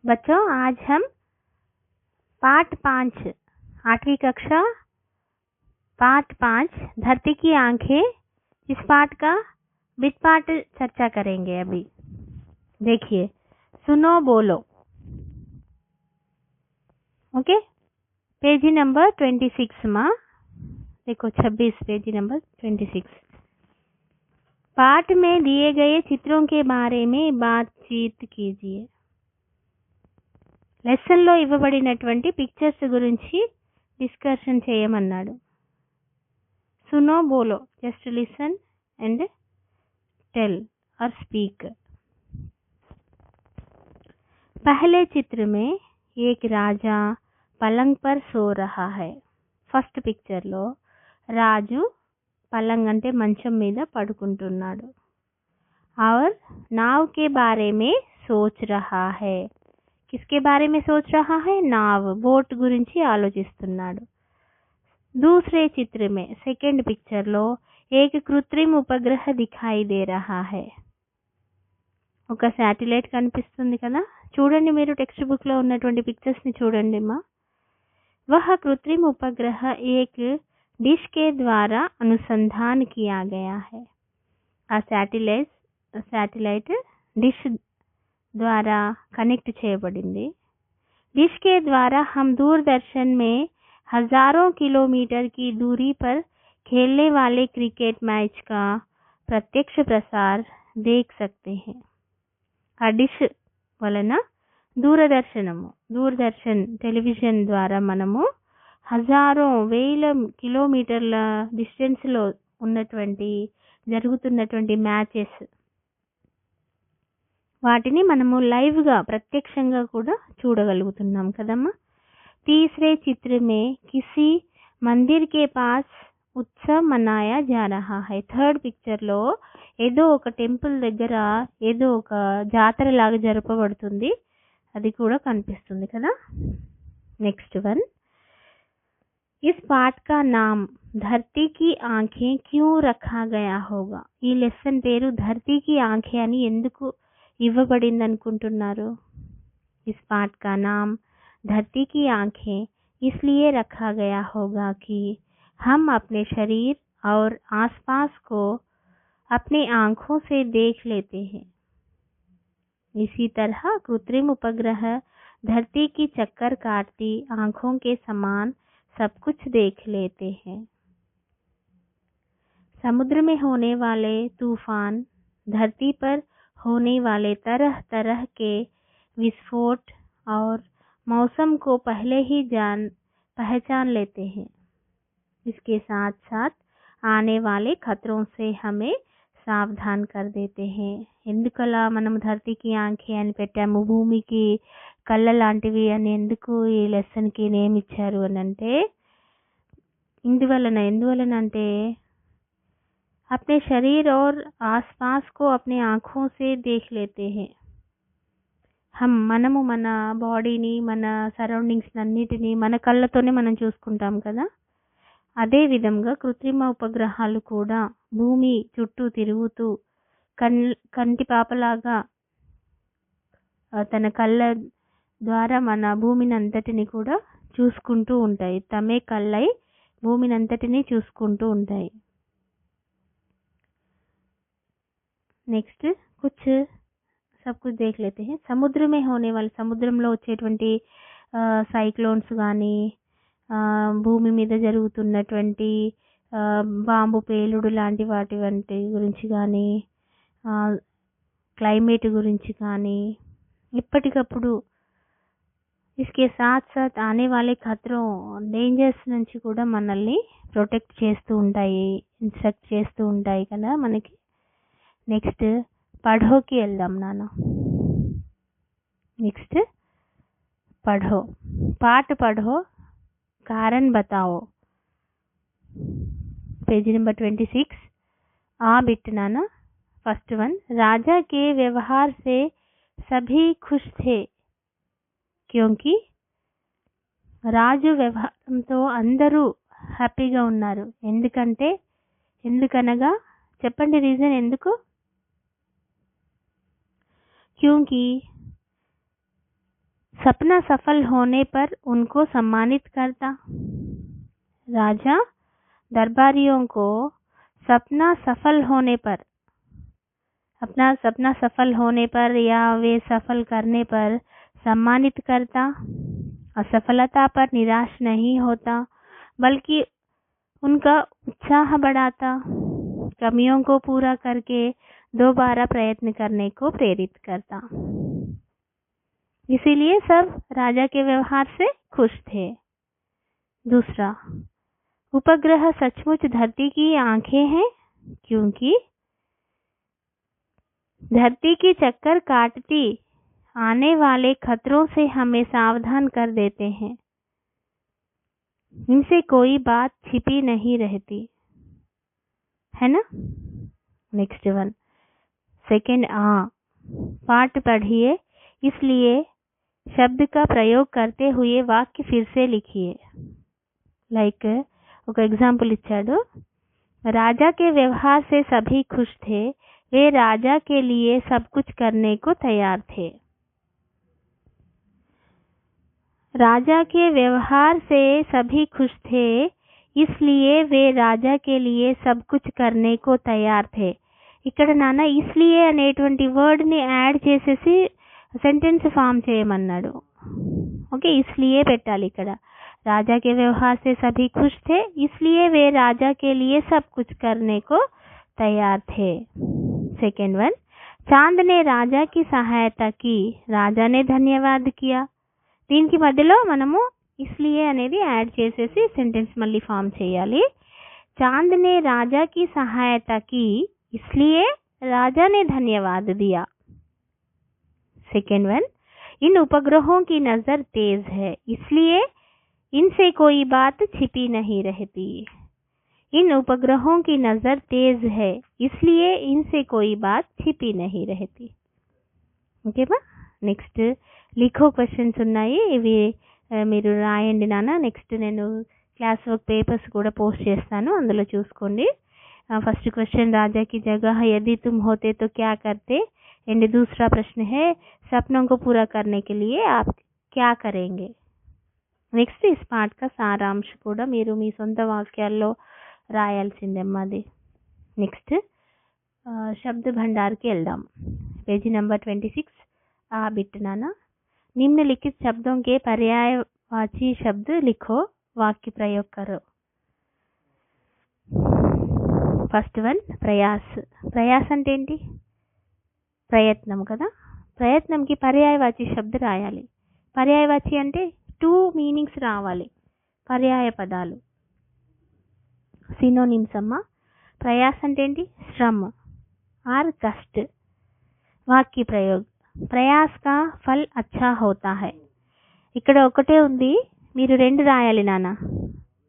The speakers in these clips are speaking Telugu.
बच्चों आज हम पाठ 5 8वीं कक्षा पाठ 5 धरती की आंखें इस पाठ का बिट पाठ चर्चा करेंगे। अभी देखिए, सुनो बोलो। ओके, पेज नंबर 26 में देखो, 26 पेज नंबर 26। पाठ में दिए गए चित्रों के बारे में बातचीत कीजिए। లెసన్లో ఇవ్వబడినటువంటి పిక్చర్స్ గురించి డిస్కషన్ చేయమన్నాడు. सुनो बोलो, जस्ट लिसन एंड टेल और स्पीक। पहले चित्र में एक राजा पलंग पर सो रहा है. ఫస్ట్ పిక్చర్ లో రాజు పలంగ్ అంటే మంచం మీద పడుకుంటున్నాడు. और नाव के बारे में सोच रहा है. किसके बारे में सोच रहा है? नाव, बोट గురించి ఆలోచిస్తున్నాడు. दूसरे चित्र में सेकंड पिक्चर लो एक कृत्रिम उपग्रह दिखाई दे रहा है. ఒక శాటిలైట్ కనిపిస్తుంది కదా, చూడండి మీరు టెక్స్ట్ బుక్ లో ఉన్నటువంటి పిక్చర్స్ ని చూడండి మా. वह कृत्रिम उपग्रह एक डिश के द्वारा अनुसंधान किया गया है. ఆ శాటిలైట్ డిష్ द्वारा कनेक्ट చేయబడింది. डिश के द्वारा हम दूरदर्शन में हजारों किलोमीटर की दूरी पर खेलने वाले क्रिकेट मैच का प्रत्यक्ष प्रसार देख सकते हैं. ఆ డిష్ వలన దూరదర్శన్ టెలివిజన్ ద్వారా మనము వేల కిలోమీటర్ల డిస్టెన్స్ లో ఉన్నటువంటి జరుగుతున్నటువంటి మ్యాచెస్ వాటిని మనము లైవ్ గా ప్రత్యక్షంగా కూడా చూడగలుగుతున్నాం కదమ్మా. तीसरे चित्र में किसी मंदिर के पास उत्सव मनाया जा रहा है. థర్డ్ పిక్చర్ లో ఏదో ఒక టెంపుల్ దగ్గర ఏదో ఒక జాతర లాగా జరపబడుతుంది, అది కూడా కనిపిస్తుంది కదా. నెక్స్ట్ వన్, इस पाठ का नाम धरती की आंखें क्यों रखा गया होगा. ఈ లెసన్ పేరు ధరతీ కి ఆంఖే అని ఎందుకు ఇవ్వబడింది అనుకుంటున్నారు? इस पाठ का नाम धरती की आंखें इसलिए रखा गया होगा कि हम अपने शरीर और आसपास को अपने आंखों से देख लेते हैं. इसी तरह कृत्रिम उपग्रह धरती की चक्कर काटती आंखों के समान सब कुछ देख लेते हैं. समुद्र में होने वाले तूफान, धरती पर होने वाले तरह तरह के विस्फोट और मौसम को पहले ही पहचान लेते हैं. इसके साथ साथ आने वाले खतरों से हमें సావధాన్ कर देते हैं. ఎందుకలా మనం ధరతీకి ఆంఖే అని పెట్టాము, భూమికి కళ్ళ లాంటివి అని ఎందుకు ఈ లెసన్ కి నేమ్ ఇచ్చారు అని అంటే, ఎందువలన అంటే अपने शरीर और आसपास को अपने आँखों से देख लेते हैं. మనము మన బాడీని, మన సరౌండింగ్స్ అన్నిటినీ మన కళ్ళతోనే మనం చూసుకుంటాం కదా. అదే విధంగా కృత్రిమ ఉపగ్రహాలు కూడా భూమి చుట్టూ తిరుగుతూ కంటి పాపలాగా తన కళ్ళ ద్వారా మన భూమిని అంతటిని కూడా చూసుకుంటూ ఉంటాయి. తమే కళ్ళై భూమిని అంతటిని చూసుకుంటూ ఉంటాయి. నెక్స్ట్ सब कुछ देख लेते हैं. समुद्र में होने वाले, సముద్రంలో వచ్చేటువంటి సైక్లోన్స్ కానీ, భూమి మీద జరుగుతున్నటువంటి బాంబు పేలుడు లాంటి వాటి గురించి కానీ, క్లైమేట్ గురించి కానీ, ఇప్పటికప్పుడు इसके साथ साथ आने वाले खतरों, డేంజర్స్ నుంచి కూడా మనల్ని ప్రొటెక్ట్ చేస్తూ ఉంటాయి, ఇన్స్ట్రక్ట్ చేస్తూ ఉంటాయి కదా మనకి. నెక్స్ట్ పఢోకి వెళ్దాం నాన్న. నెక్స్ట్ పఢో, పాठ पढ़ो, कारण बताओ. Page number 26. आ बिट नाना. फर्स्ट वन, राजा के व्यवहार से सभी खुश थे क्योंकि రాజు వ్యవహారంతో అందరూ హ్యాపీగా ఉన్నారు. ఎందుకనగా చెప్పండి రీజన్ ఎందుకు? क्योंकि सपना सफल होने पर उनको सम्मानित करता। राजा दरबारियों को सपना सफल होने पर, अपना सपना सफल होने पर या वे सफल करने पर सम्मानित करता। असफलता पर निराश नहीं होता बल्कि उनका उत्साह बढ़ाता। कमियों को पूरा करके दोबारा प्रयत्न करने को प्रेरित करता। इसीलिए सब राजा के व्यवहार से खुश थे। दूसरा, उपग्रह सचमुच धरती की आंखें हैं क्योंकि धरती की चक्कर काटती आने वाले खतरों से हमें सावधान कर देते हैं। इनसे कोई बात छिपी नहीं रहती है ना। नेक्स्ट वन, सेकेंड पाठ पढ़िए, इसलिए शब्द का प्रयोग करते हुए वाक्य फिर से लिखिए। लाइक ఒక एग्जांपल इచ్చాడు, राजा के व्यवहार से सभी खुश थे, वे राजा के लिए सब कुछ करने को तैयार थे। राजा के व्यवहार से सभी खुश थे, इसलिए वे राजा के लिए सब कुछ करने को तैयार थे। ఇక్కడ నాన్న ఇస్లియే అనేటువంటి వర్డ్ ని యాడ్ చేసేసి సెంటెన్స్ ఫామ్ చేయమన్నాడు. ఓకే, ఇస్లియే పెట్టాలి ఇక్కడ. राजा के व्यवहार से सभी खुश थे, इसलिए वे राजा के लिए सब कुछ करने को तैयार थे। सेकेंड वन, चांद ने राजा की सहायता की, राजा ने धन्यवाद किया। దీనికి మధ్యలో మనము ఇస్లియే అనేది యాడ్ చేసేసి సెంటెన్స్ మళ్ళీ ఫామ్ చేయాలి. चांद ने राजा की सहायता की, इसलिए राजा ने धन्यवाद दिया। सेकेंड वन, इन उपग्रहों की नजर तेज है, इसलिए इनसे कोई बात छिपी नहीं रहती। इन उपग्रहों की नजर तेज है, इसलिए इनसे कोई बात छिपी नहीं रहती। ఓకేమా. నెక్స్ట్ లిఖో క్వశ్చన్స్ ఉన్నాయి, ఇవి మీరు రాయండి నాన్న. నెక్స్ట్ నేను క్లాస్ వర్క్ పేపర్స్ కూడా పోస్ట్ చేస్తాను, అందులో చూసుకోండి. फर्स्ट क्वेश्चन, राजा की जगह यदि तुम होते तो क्या करते। एंड दूसरा प्रश्न है, सपनों को पूरा करने के लिए आप क्या करेंगे। నెక్స్ట్ ఈ పాఠ का సారాంశ కూడా మీరు మీ సొంత వాక్యాల్లో రాయాల్సిందమ్మా అది. నెక్స్ట్ शब्द भंडारకి వెళ్దాం. पेज नंबर 26 बिट नाना, निम्नलिखित शब्दों के पर्यायवाची शब्द लिखो, वाक्य प्रयोग करो. First one, Prayas. ప్రయాస్ అంటే ఏంటి? ప్రయత్నం కదా. ప్రయత్నంకి పర్యాయవాచి శబ్ద రాయాలి. పర్యాయవాచి అంటే 2 మీనింగ్స్ రావాలి, పర్యాయ పదాలు, సినోనిమ్స్ అమ్మ. ప్రయాస్ అంటే ఏంటి? శ్రమ ఆర్ కష్ట. వాక్య ప్రయోగ్, ప్రయాస్ కా ఫల్ అచ్చా హోతా హై. ఇక్కడ ఒకటే ఉంది, మీరు 2 రాయాలి నాన్న.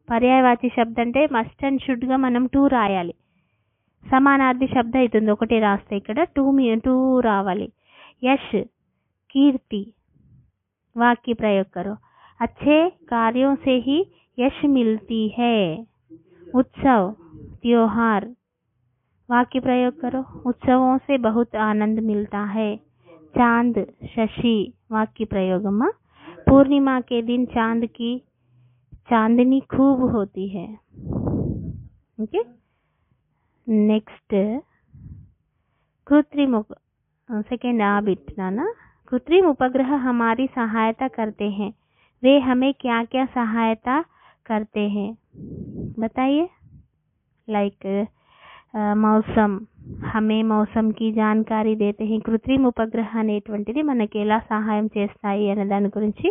పర్యాయవాచి శబ్ద అంటే మస్ట్ అండ్ షుడ్ గా మనం 2 రాయాలి. సమానార్థి శబ్ద అవుతుంది ఒకటే రాస్తే, ఇక్కడ 2 రావాలి. యశ్, కీర్తి. वाक्य प्रयोग करो, अच्छे कार्यों से ही यश मिलती है। उत्सव, त्योहार. वाक्य प्रयोग करो, उत्सवों से बहुत आनंद मिलता है। चांद, शशि. वाक्य प्रयोग अम्मा, पूर्णिमा के दिन चांद की चांदनी खूब होती है। ओके. नेक्स्ट कृत्रिम, सेकेंड बिट नाना. कृत्रिम उपग्रह हमारी सहायता करते हैं, वे हमें क्या क्या सहायता करते हैं बताइए. लाइक मौसम, हमें मौसम की जानकारी देते हैं. कृत्रिम ఉపగ్రహ అనేటువంటిది మనకి ఎలా సహాయం చేస్తాయి అనే దాని గురించి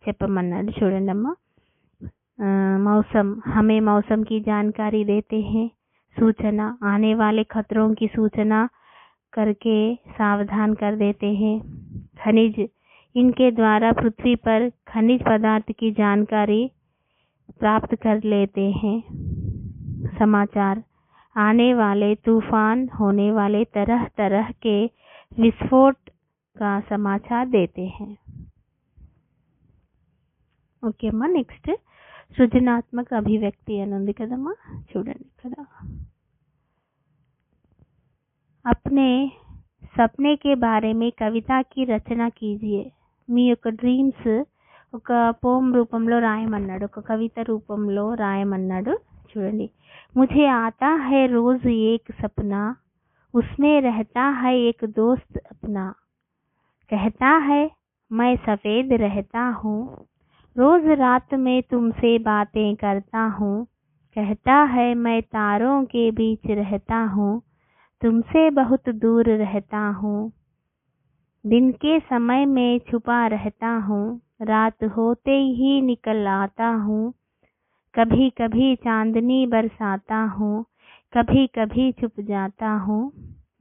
చెప్పమన్నాడు. చూడండి అమ్మా. मौसम, हमें मौसम की जानकारी देते हैं. सूचना, आने वाले खतरों की सूचना करके सावधान कर देते हैं. खनिज, इनके द्वारा पृथ्वी पर खनिज पदार्थ की जानकारी प्राप्त कर लेते हैं. समाचार, आने वाले तूफान, होने वाले तरह तरह के विस्फोट का समाचार देते हैं. ఓకే అమ్మా. నెక్స్ట్ సృజనాత్మక అభివ్యక్తి అని ఉంది కదమ్మా, చూడండి ఇక్కడ. अपने सपने के बारे में कविता की रचना कीजिए. మీ యొక్క డ్రీమ్స్ ఒక పోమ్ రూపంలో రాయమన్నాడు, ఒక కవిత రూపంలో రాయమన్నాడు. చూడండి. ముझे आता है रोज एक सपना, उसमें रहता है एक दोस्त अपना, कहता है मैं सफेद रहता हूँ, रोज रात में तुमसे बातें करता हूँ, कहता है मैं तारों के बीच रहता हूँ, तुमसे बहुत दूर रहता हूँ, दिन के समय में छुपा रहता हूँ, रात होते ही निकल आता हूँ, कभी कभी चांदनी बरसाता हूँ, कभी कभी छुप जाता हूँ,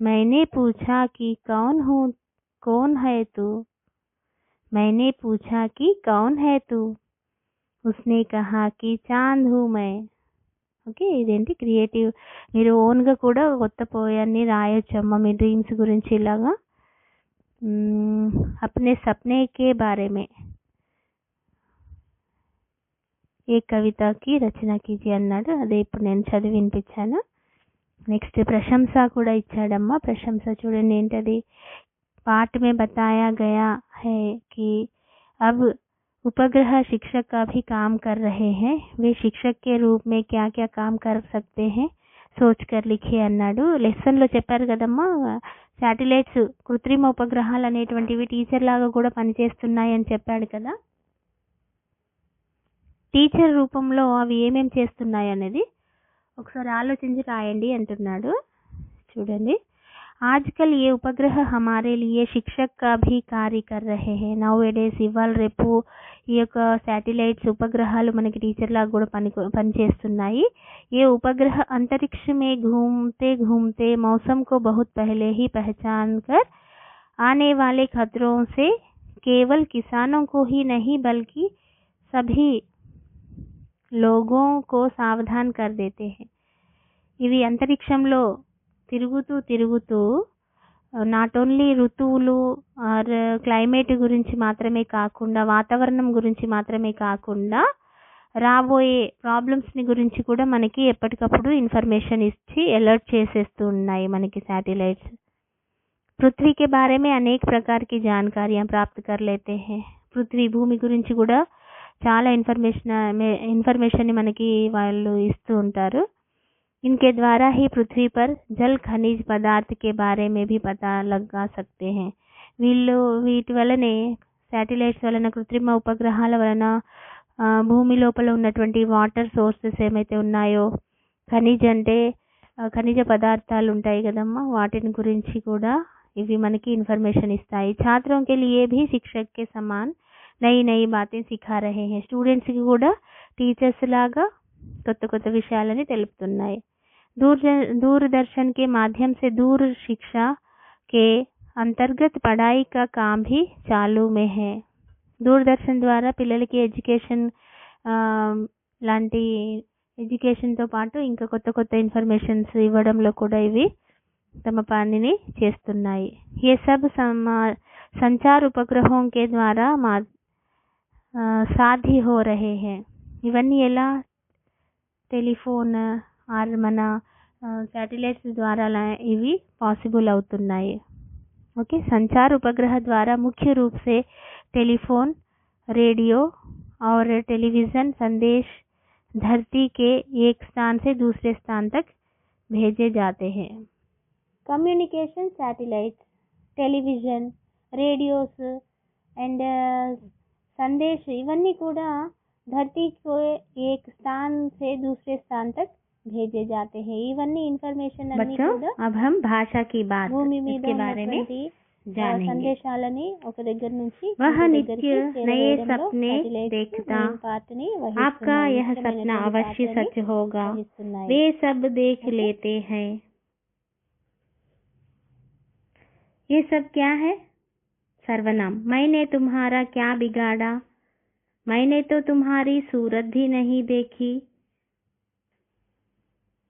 मैंने पूछा कि कौन है तू, मैंने पूछा कि कौन है तू, उसने कहा कि चांद हूँ मैं. ఓకే, ఇదేంటి క్రియేటివ్, మీరు ఓన్గా కూడా కొత్త పోయాన్ని రాయొచ్చమ్మా మీ డ్రీమ్స్ గురించి ఇలాగా. अपने सपने के बारे में ఏ కవితకి రచన కీజిए అన్నాడు. అదే ఇప్పుడు నేను చదివి వినిపించాను. నెక్స్ట్ ప్రశంస కూడా ఇచ్చాడమ్మా. ప్రశంస చూడండి ఏంటది. पाठ में बताया गया है कि अब उपग्रह शिक्षक का भी काम कर रहे हैं, वे शिक्षक के रूप में क्या क्या काम कर सकते हैं सोच कर लिखिए అన్నాడు. లెసన్లో చెప్పారు కదమ్మా, శాటిలైట్స్ కృత్రిమ ఉపగ్రహాలు అనేటువంటివి టీచర్ లాగా కూడా పనిచేస్తున్నాయి అని చెప్పాడు కదా. టీచర్ రూపంలో అవి ఏమేం చేస్తున్నాయి అనేది ఒకసారి ఆలోచించి రాయండి అంటున్నాడు. చూడండి. आजकल ये उपग्रह हमारे लिए शिक्षक का भी कार्य कर रहे हैं. నౌ-ఏ-డేస్ ఇవాళ రేపు ఈ యొక్క శాటిలైట్స్ ఉపగ్రహాలు మనకి టీచర్ లాగా కూడా పనిచేస్తున్నాయి. ये उपग्रह अंतरिक्ष में घूमते घूमते मौसम को बहुत पहले ही पहचान कर आने वाले खतरों से केवल किसानों को ही नहीं बल्कि सभी लोगों को सावधान कर देते हैं. ఇవి అంతరిక్షంలో తిరుగుతూ నాట్ ఓన్లీ ఋతువులు ఆర్ క్లైమేట్ గురించి మాత్రమే కాకుండా, వాతావరణం గురించి మాత్రమే కాకుండా రాబోయే ప్రాబ్లమ్స్ని గురించి కూడా మనకి ఎప్పటికప్పుడు ఇన్ఫర్మేషన్ ఇచ్చి అలర్ట్ చేసేస్తూ ఉన్నాయి మనకి శాటిలైట్స్. పృథ్వీ के बारे में अनेक प्रकार की जानकारियां प्राप्त कर लेते हैं. పృథ్వీ భూమి గురించి కూడా చాలా ఇన్ఫర్మేషన్ మనకి వాళ్ళు ఇస్తూ ఉంటారు. इनके द्वारा ही पृथ्वी पर जल खनिज पदार्थ के बारे में भी पता लगा सकते हैं. వీటి వలనే శాటిలైట్స్ వలన, కృత్రిమ ఉపగ్రహాల వలన భూమి లోపల ఉన్నటువంటి వాటర్ సోర్సెస్ ఏమైతే ఉన్నాయో, ఖనిజ పదార్థాలు ఉంటాయి కదమ్మా, వాటిని గురించి కూడా ఇవి మనకి ఇన్ఫర్మేషన్ ఇస్తాయి. छात्रों के लिए भी शिक्षक के समान नई नई बातें सिखा रहे हैं. స్టూడెంట్స్కి కూడా టీచర్స్ లాగా కొత్త విషయాలని తెలుపుతున్నాయి. दूरदर्शन के माध्यम से दूर शिक्षा के अंतर्गत पढ़ाई का काम भी चालू में है. దూరదర్శన్ ద్వారా పిల్లలకి ఎడ్యుకేషన్ లాంటి ఎడ్యుకేషన్తో పాటు ఇంకా కొత్త ఇన్ఫర్మేషన్స్ ఇవ్వడంలో కూడా ఇవి తమ పనిని చేస్తున్నాయి. ये सब संचार उपग्रहों के द्वारा साध्य हो रहे हैं. ఇవన్నీ ఎలా టెలిఫోన్ ఆర్ మన శాటిలైట్స్ ద్వారా ఇవి పాసిబుల్ అవుతున్నాయి. ओके. संचार उपग्रह द्वारा मुख्य रूप से टेलीफोन, रेडियो और टेलीविज़न संदेश धरती के एक स्थान से दूसरे स्थान तक भेजे जाते हैं. Communication satellite, television, radios and संदेश इवన్నీ కూడా धरती को एक स्थान से दूसरे स्थान तक भेजे जाते हैं. इवన్నీ इन्फॉर्मेशन అన్ని కూడా अब हम भाषा की बात भूमि మీద के बारे में जानेंगे. సందేశాలని ఒక దగ్గర నుంచి वह नित्य नए सपने देखता, आपका यह सपना अवश्य सच होगा, वे सब देख लेते हैं. ये सब क्या है? सर्वनाम. मैंने तुम्हारा क्या बिगाड़ा, मैंने तो तुम्हारी सूरत भी नहीं देखी,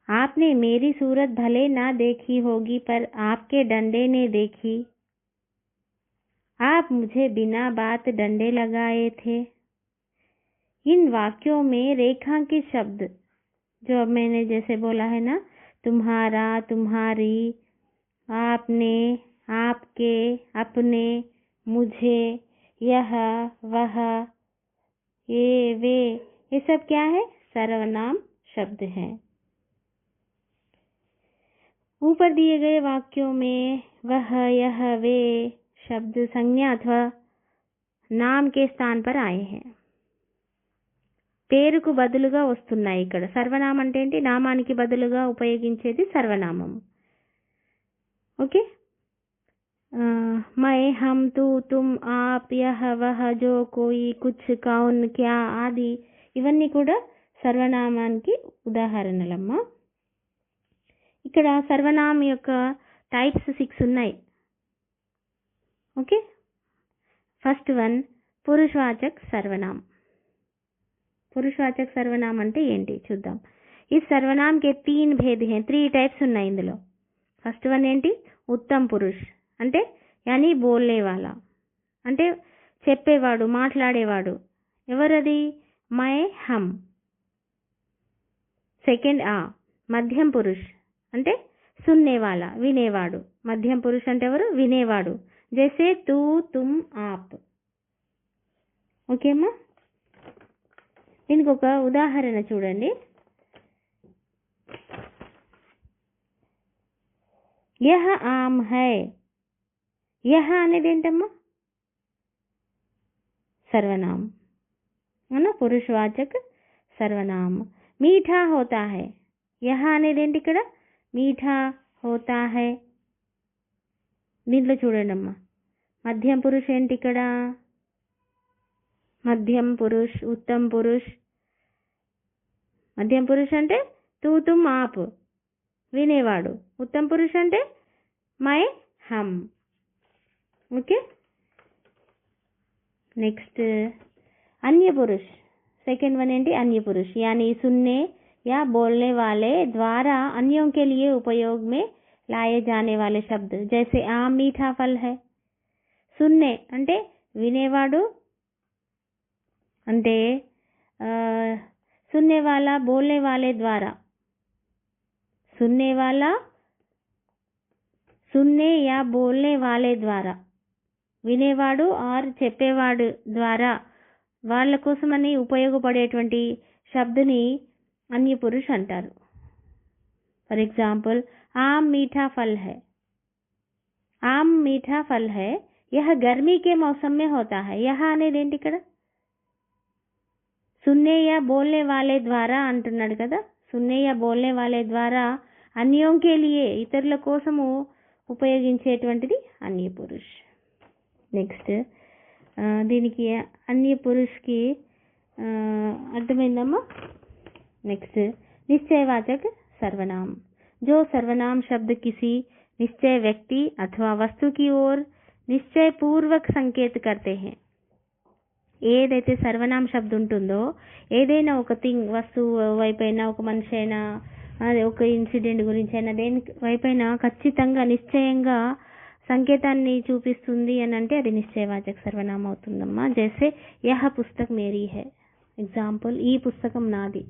आपने मेरी सूरत भले ना देखी होगी पर आपके डंडे ने देखी, आप मुझे बिना बात डंडे लगाए थे. इन वाक्यों में रेखांकित शब्द जो अब मैंने जैसे बोला है ना, तुम्हारा, तुम्हारी, आपने, आपके, अपने, मुझे, यह, वह, ये, वे, ये सब क्या है? सर्वनाम शब्द हैं। ऊपर दिए गए वाक्यों में वह, यह, वे शब्द संज्ञा अथवा नाम के स्थान पर आए हैं। పేరుకు బదులుగా వస్తున్నాయి ఇక్కడ. సర్వనామం అంటే ఏంటి? నామానికి బదులుగా ఉపయోగించేది సర్వనామం. ఓకే. मैं, हम, तू, तुम, आप, यह, वह, जो, कोई, कुछ, कौन, क्या ఆది ఇవన్నీ కూడా సర్వనామానికి ఉదాహరణలమ్మా. ఇక్కడ సర్వనామం యొక్క టైప్స్ 6 ఉన్నాయి. ఓకే. ఫస్ట్ వన్ పురుషవాచక్ సర్వనాम. పురుషవాచక్ సర్వనాम అంటే ఏంటి చూద్దాం. ఈ సర్వనాम के 3 भेद हैं. 3 టైప్స్ ఉన్నాయి ఇందులో. ఫస్ట్ వన్ ఏంటి? ఉత్తమ్ పురుష్ అంటే యాని బోల్నేవాలా అంటే చెప్పేవాడు, మాట్లాడేవాడు. ఎవరది? My, hum. సెకండ్ మధ్యం పురుష్ అంటే సున్నేవాలా, వినేవాడు. మధ్యం పురుష్ అంటే ఎవరు? వినేవాడు. జైసే తూ, తుమ్, ఆప్. ఓకేమ్మా. దీనికి ఒక ఉదాహరణ చూడండి. యహ ఆమ్ హై. యహ అనేది ఏంటమ్మా? సర్వనాम అన్న పురుషవాచక్ సర్వనాम. మీఠా హోతా హై. యహ అనేది ఏంటి ఇక్కడ? మీఠా హోతా హై. దీంట్లో చూడండి అమ్మా, మధ్యం పురుష్ ఏంటి ఇక్కడ? మధ్యం పురుష్, ఉత్తమ్ పురుష్. మధ్యం పురుష్ అంటే తూ, తుమ్, ఆప్, వినేవాడు. ఉత్తమ్ పురుష్ అంటే మై, హమ్. ఓకే. నెక్స్ట్ अन्य पुरुष. सेकेंड वन ఏంటి? अन्य पुरुष यानी सुनने या बोलने वाले द्वारा अन्यों के लिए उपयोग में लाए जाने वाले शब्द. जैसे आम मीठा फल है. सुनने అంటే వినేవాడు అంటే सुनने वाला, बोलने वाले द्वारा. सुनने वाला, सुनने या बोलने वाले द्वारा. వినేవాడు ఆర్ చెప్పేవాడు ద్వారా వాళ్ళ కోసమని ఉపయోగపడేటువంటి శబ్దని అన్య పురుష్ అంటారు. ఫర్ ఎగ్జాంపుల్ ఆమ్ మీఠా ఫల్ హై. ఆమ్ మీఠా ఫల్ హై. యహ గర్మీ కే మౌసమ్ మే హోతా హై. యహ అనేది ఏంటి ఇక్కడ? సున్నే యా బోల్నే వాలే ద్వారా అంటున్నాడు కదా. సున్నే యా బోల్నే వాలే ద్వారా అన్యోం కే లియే ఇతరుల కోసము ఉపయోగించేటువంటిది అన్య పురుష్. నెక్స్ట్ దీనికి అన్య పురుష్కి అర్థమైందమ్మా. నెక్స్ట్ निश्चयवाचक सर्वनाम. जो सर्वनाम शब्द किसी निश्चय व्यक्ति अथवा वस्तु की ओर निश्चय पूर्वक संकेत करते हैं. ఏదైతే సర్వనామ శబ్దం ఉంటుందో ఏదైనా ఒక థింగ్, వస్తువు వైపైనా, ఒక మనిషి అయినా, అది ఒక ఇన్సిడెంట్ గురించి అయినా, దేని వైపైనా ఖచ్చితంగా నిశ్చయంగా సంకేతాన్ని చూపిస్తుంది అని అంటే అది నిశ్చయవాచక సర్వనామం అవుతుందమ్మా. జైసే యహ పుస్తక్ మేరీ హై. ఎగ్జాంపుల్, ఈ పుస్తకం నాది.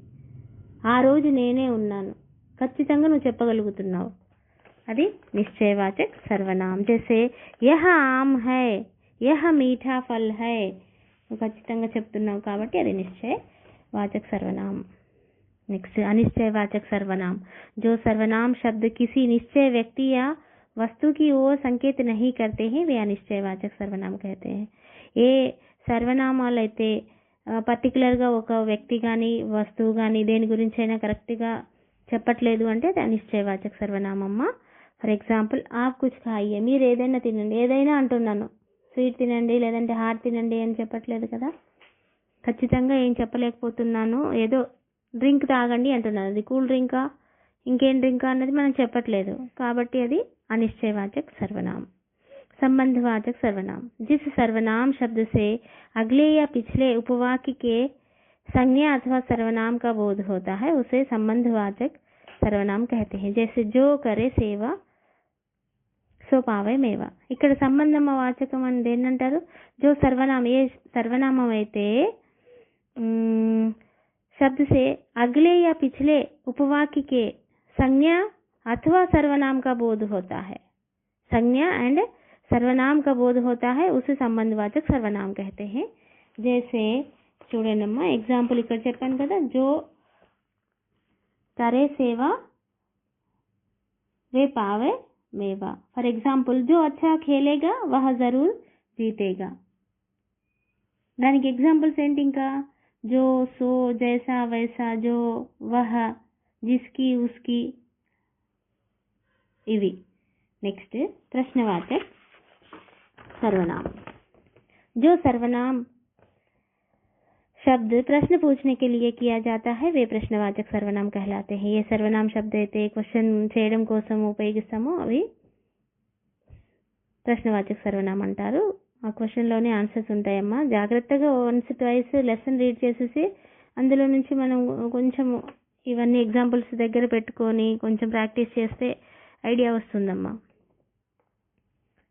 ఆ రోజు నేనే ఉన్నాను. ఖచ్చితంగా నువ్వు చెప్పగలుగుతున్నావు. అది నిశ్చయవాచక సర్వనామం. జైసే యహ ఆమ్ హై, యహ మీఠా ఫల్ హై. నువ్వు ఖచ్చితంగా చెప్తున్నావు కాబట్టి అది నిశ్చయవాచక సర్వనామం. నెక్స్ట్ అనిశ్చయవాచక సర్వనాम. जो सर्वनाम शब्द किसी निश्चय व्यक्ति या वस्तु की ओर संकेत नहीं करते हैं वे अनिश्चयवाचक सर्वनाम कहते हैं. ఏ సర్వనామాలు అయితే పర్టికులర్గా ఒక వ్యక్తి కానీ వస్తువు కానీ దేని గురించి అయినా కరెక్ట్గా చెప్పట్లేదు అంటే అది అనిశ్చయవాచక సర్వనామమ్మ. ఫర్ ఎగ్జాంపుల్ ఆప్ కుచ్ ఖాయియే. మీరు ఏదైనా తినండి. ఏదైనా అంటున్నాను. స్వీట్ తినండి లేదంటే హాట్ తినండి అని చెప్పట్లేదు కదా. ఖచ్చితంగా ఏం చెప్పలేకపోతున్నాను. ఏదో డ్రింక్ తాగండి అంటున్నాను. అది కూల్ డ్రింకా ఇంకేం డ్రింకా అన్నది మనం చెప్పట్లేదు కాబట్టి అది अनिश्चयवाचक सर्वनाम. संबंधवाचक सर्वनाम. जिस सर्वनाम शब्द से अगले या पिछले उपवाक्य के संज्ञा अथवा सर्वनाम का बोध होता है उसे संबंधवाचक सर्वनाम कहते हैं. जैसे जो करे सेवा సో పావే మేవా. ఇక్కడ సంబంధం వాచకం అని దేన్నంటారు? జో సర్వనామ. ఏ సర్వనామం అయితే शब्द से अगले या पिछले उपवाक्य के संज्ञा अथवा सर्वनाम का बोध होता है. संज्ञा एंड सर्वनाम का बोध होता है उसे संबंधवाचक सर्वनाम कहते हैं. जैसे చూడండమ్మా ఎగ్జాంపుల్ ఇక్కడ చెప్పాను కదా, जो करे सेवा वे पावे मेवा. फॉर एग्जाम्पल जो अच्छा खेलेगा वह जरूर जीतेगा. దానికి ఎగ్జాంపుల్స్ ఏంటి ఇంకా, जो सो जैसा वैसा जो वह जिसकी उसकी ఇవి. नेक्स्ट प्रश्नवाचक सर्वनाम. जो सर्वनाम शब्द प्रश्न पूछने के लिए किया जाता है वे प्रश्नवाचक सर्वनाम कहलाते हैं. ये सर्वनाम शब्द అయితే క్వశ్చన్ చేయడం కోసం ఉపయోగిస్తామో అవి ప్రశ్నవాచక సర్వనామం అంటారు. ఆ క్వశ్చన్లోనే ఆన్సర్స్ ఉంటాయమ్మా. జాగ్రత్తగా వన్స్ ట్వైస్ లెసన్ రీడ్ చేసేసి అందులో నుంచి మనం కొంచెం ఇవన్నీ ఎగ్జాంపుల్స్ దగ్గర పెట్టుకొని కొంచెం ప్రాక్టీస్ చేస్తే ఐడియా వస్తుందమ్మా.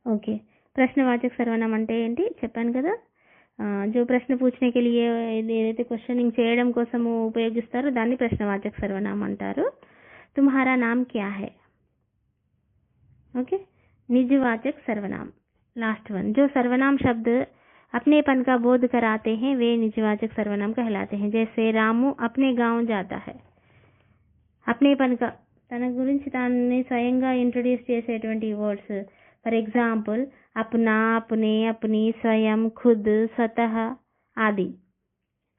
ఓకే, ప్రశ్నవాచక సర్వనామం అంటే ఏంటి చెప్పాను కదా. जो प्रश्न पूछने के लिए ఏదైతే క్వశ్చనింగ్ చేయడం కోసం ఉపయోగిస్తారో దాన్ని ప్రశ్నవాచక సర్వనామం అంటారు. तुम्हारा नाम क्या है. ओके, निजवाचक सर्वनाम लास्ट वन. जो सर्वनाम शब्द अपनेपन का बोध कराते हैं वे निजवाचक सर्वनाम कहलाते हैं. जैसे रामू अपने गांव जाता है. अपनेपन का తన గురించి తాన్ని స్వయంగా ఇంట్రడ్యూస్ చేసేటువంటి వర్డ్స్. फॉर एग्जाम्पल अपना, अपने, अपनी, स्वयं, खुद, स्वतः आदि.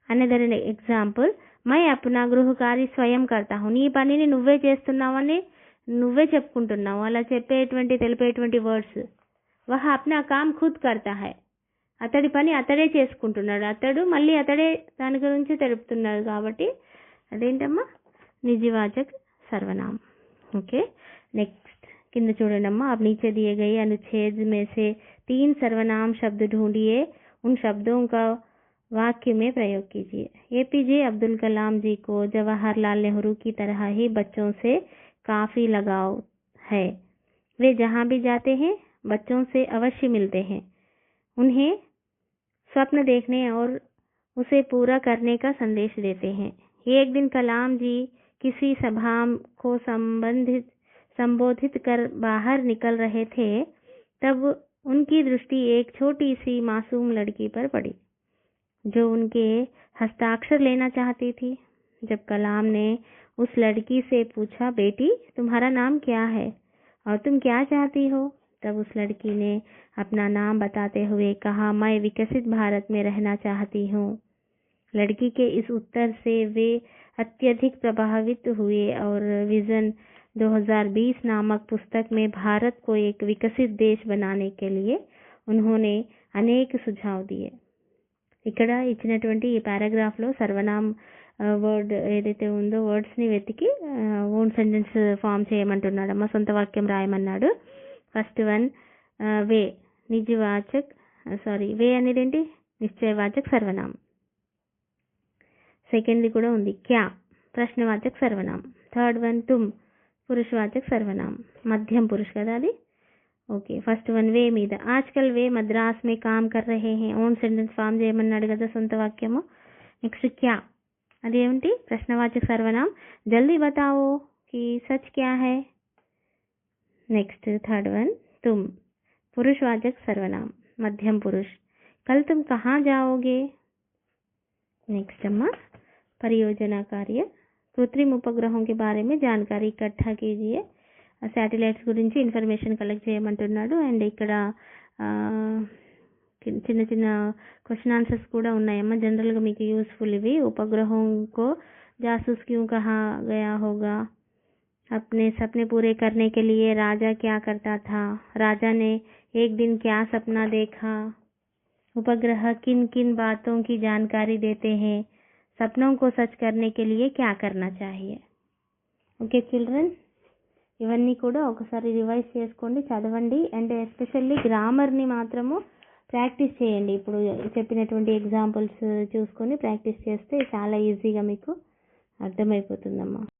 अनदर एग्जाम्पल मैं अपना गृह कार्य स्वयं करता हूँ. నీ పనిని నువ్వే చేస్తున్నావని నువ్వే చెప్పుకుంటున్నావు, అలా చెప్పేటువంటి తెలిపేటువంటి వర్డ్స్. వహ అప్నా కామ్ ఖుద్ కర్తా హై. అతడి పని అతడే చేసుకుంటున్నాడు, అతడు మళ్ళీ అతడే దాని గురించి తెలుపుతున్నాడు కాబట్టి అదేంటమ్మా నిజవాచక सर्वनाम. ओके, नेक्स्ट किंद चूडंडम्मा. अब नीचे दिए गए अनुच्छेद में से 3 सर्वनाम शब्द ढूंढिए, उन शब्दों का वाक्य में प्रयोग कीजिए. एपीजे अब्दुल कलाम जी को जवाहरलाल नेहरू की तरह ही बच्चों से काफ़ी लगाव है. वे जहाँ भी जाते हैं बच्चों से अवश्य मिलते हैं, उन्हें स्वप्न देखने और उसे पूरा करने का संदेश देते हैं. एक दिन कलाम जी किसी सभा को संबोधित कर बाहर निकल रहे थे, तब उनकी दृष्टि एक छोटी सी मासूम लड़की पर पड़ी जो उनके हस्ताक्षर लेना चाहती थी. जब कलाम ने उस लड़की से पूछा, बेटी तुम्हारा नाम क्या है और तुम क्या चाहती हो, तब उस लड़की ने अपना नाम बताते हुए कहा, मैं विकसित भारत में रहना चाहती हूँ. लड़की के इस उत्तर से वे अत्यधिक प्रभावित हुए और विजन 2020 नामक पुस्तक में भारत को एक विकसित देश बनाने के लिए उन्होंने अनेक सुझाव दिए. ఇక్కడ ఇచ్చినటువంటి ఈ పారాగ్రాఫ్ లో సర్వనామ్ వర్డ్ ఏదైతే ఉందో వర్డ్స్ ని వెతికి ఓన్ సెంటెన్స్ ఫామ్ చేయమంటున్నాడమ్మా, సొంత వాక్యం రాయమన్నాడు. ఫస్ట్ వన్ వే నిజవాచక్ వే అనేది ఏంటి నిశ్చయవాచక్ సర్వనామ్. సెకండ్ది కూడా ఉంది క్యా ప్రశ్నవాచక్ సర్వనామ్. థర్డ్ వన్ తుమ్ పురుషవాచక్ సర్వనామ్, మధ్యం పురుష కదా అది. ఓకే, ఫస్ట్ వన్ వే మీద ఆజ్కల్ వే మద్రాస్ మే కామ్ కర్ రహే హే, ఓన్ సెంటెన్స్ ఫామ్ చేయమన్నాడు కదా సొంత వాక్యము. నెక్స్ట్ క్యా అదేమిటి ప్రశ్నవాచక్ సర్వనామ్. జల్దీ బతావో కి సచ్ క్యా హై. నెక్స్ట్ థర్డ్ వన్ తుమ్ పురుషవాచక్ సర్వనామ్, మధ్యం పురుష. కల్ తుమ్ కహా జాओगे. नेक्स्ट अम्मा परियोजना कार्य. कृत्रिम उपग्रहों के बारे में जानकारी इकट्ठा कीजिए. శాటిలైట్స్ గురించి ఇన్ఫర్మేషన్ కలెక్ట్ చేయమంటున్నాడు. అండ్ ఇక్కడ చిన్న చిన్న క్వశ్చన్ ఆన్సర్స్ కూడా ఉన్నాయమ్మా, జనరల్గా మీకు యూస్ఫుల్ ఇవి. ఉపగ్రహం को जासूस क्यों कहा गया होगा. अपने सपने पूरे करने के लिए राजा क्या करता था. राजा ने एक दिन क्या सपना देखा. उपग्रह किन किन बातों की जानकारी देते हैं. सपनों को सच करने के लिए क्या करना चाहिए. ఓకే చిల్డ్రన్, ఇవన్నీ కూడా ఒకసారి రివైజ్ చేసుకోండి, చదవండి. అండ్ ఎస్పెషల్లీ గ్రామర్ని మాత్రము ప్రాక్టీస్ చేయండి. ఇప్పుడు చెప్పినటువంటి ఎగ్జాంపుల్స్ చూసుకొని ప్రాక్టీస్ చేస్తే చాలా ఈజీగా మీకు అర్థమైపోతుందమ్మా.